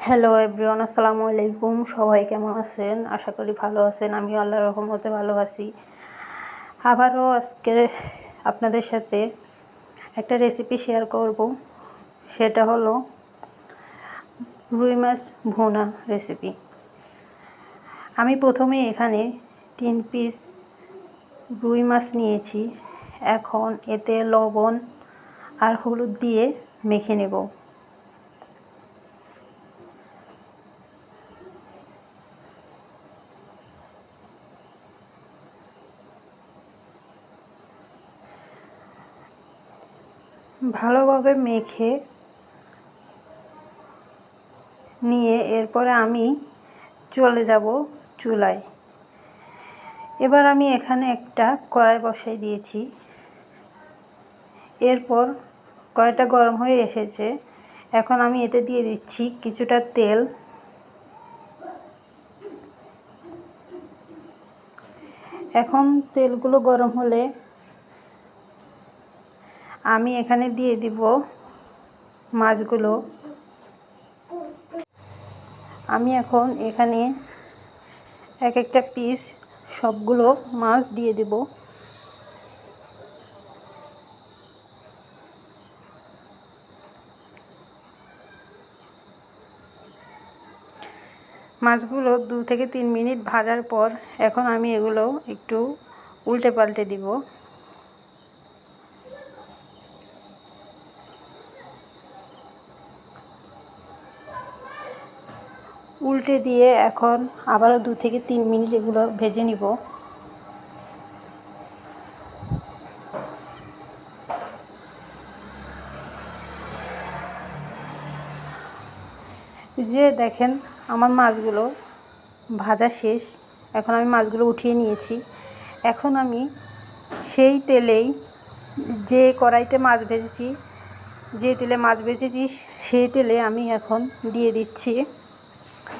Hello everyone, আসসালামু আলাইকুম। সবাই কেমন আছেন? আশা করি ভালো আছেন। আমি আল্লাহর রহমতে ভালো আছি। আবারও আজকে আপনাদের সাথে একটা রেসিপি শেয়ার করব। সেটা হলো রুই মাছ ভুনা রেসিপি। আমি প্রথমে এখানে 3 পিস রুই মাছ নিয়েছি। এখন এতে লবণ আর হলুদ দিয়ে মেখে নেব। ভালোভাবে মেখে নিয়ে এরপরে আমি চলে যাব চুলায়। এবার আমি এখানে একটা কড়াই বসাই দিয়েছি। এরপর কড়াইটা গরম হয়ে এসেছে। এখন আমি এতে দিয়ে দিচ্ছি কিছুটা তেল। এখন তেলগুলো গরম হলে আমি এখানে দিয়ে দিব মাছগুলো। আমি এখন এখানে এক একটা পিস সবগুলো মাছ দিয়ে দেব। মাছগুলো 2 থেকে 3 মিনিট ভাজার পর এখন আমি এগুলো একটু উল্টে পাল্টে দিব। উল্টে দিয়ে এখন আবারও 2 থেকে 3 মিনিট এগুলো ভেজে নিব। যে দেখেন আমার মাছগুলো ভাজা শেষ। এখন আমি মাছগুলো উঠিয়ে নিয়েছি। এখন আমি সেই তেলেই যে কড়াইতে মাছ ভেজেছি, যে তেলে মাছ ভেজেছি সেই তেলে আমি এখন দিয়ে দিচ্ছি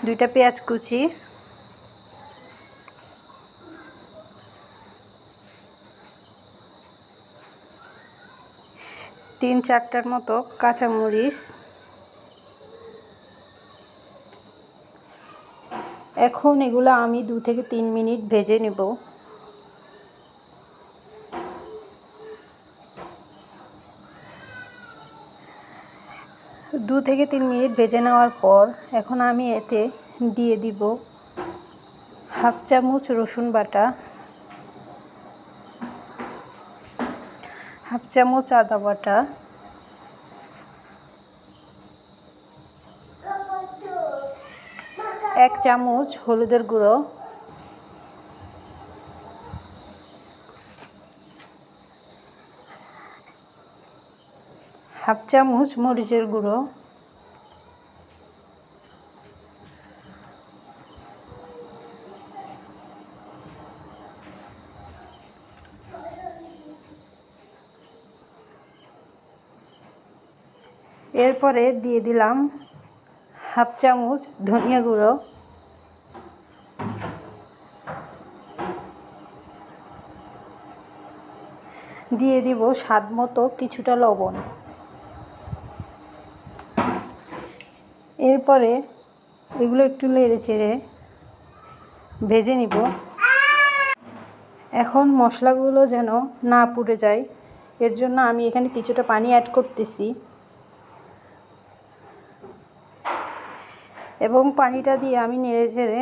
2টা পেঁয়াজ কুচি, 3-4টার মতো কাঁচামরিচ। এখন এগুলো আমি 2 থেকে 3 মিনিট ভেজে নেব। দু থেকে 3 মিনিট ভেজে নেওয়ার পর এখন আমি এতে দিয়ে দিব হাফ চামচ রসুন বাটা, হাফ চামচ আদা বাটা, এক চামচ হলুদের গুঁড়ো, হাফ চামচ মরিচের গুঁড়ো, এরপরে দিয়ে দিলাম হাফ চামচ ধনিয়া গুঁড়ো, দিয়ে দিব স্বাদ মতো কিছুটা লবণ। এরপরে এগুলো একটু নেড়ে চেড়ে ভেজে নিব। এখন মশলাগুলো যেন না পুড়ে যায় এর জন্য আমি এখানে কিছুটা পানি অ্যাড করতেছি এবং পানিটা দিয়ে আমি নেড়ে চেড়ে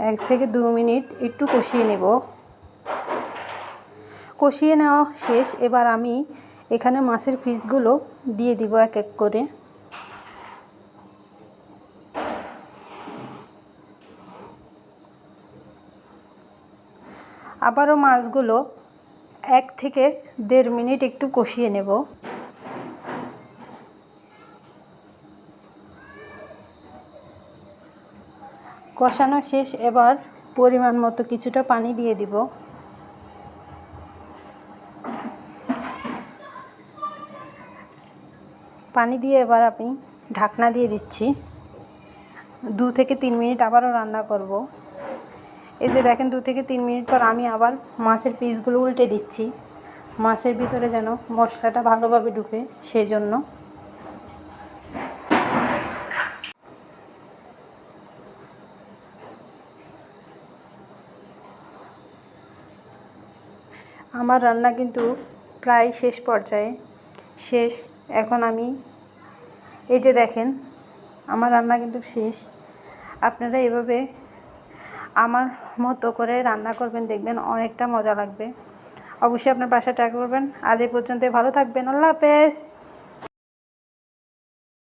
1 থেকে 2 মিনিট একটু কষিয়ে নেব। কষিয়ে নেওয়া শেষ। এবার আমি এখানে মাছের পিসগুলো দিয়ে দিব এক এক করে। আবারও মাছগুলো 1 থেকে 1.5 মিনিট একটু কষিয়ে নেব। কষানো শেষ। এবার পরিমাণ মতো কিছুটা পানি দিয়ে দিব। পানি দিয়ে এবার আমি ঢাকনা দিয়ে দিচ্ছি। 2 থেকে 3 মিনিট আবারও রান্না করব। এই যে দেখেন 2 থেকে 3 মিনিট পর আমি আবার মাছের পিসগুলো উল্টে দিচ্ছি, মাছের ভিতরে যেন মশলাটা ভালোভাবে ঢুকে সেই জন্য। আমার রান্না কিন্তু প্রায় শেষ পর্যায়ে। এখন আমি এই যে দেখেন, আমার রান্না কিন্তু শেষ। আপনারা এভাবে আমার মতো করে রান্না করবেন, দেখবেন অনেকটা মজা লাগবে। অবশ্যই আপনার বাসায় ট্রাই করবেন। আজ এই পর্যন্ত, ভালো থাকবেন। আল্লাহ হাফেজ।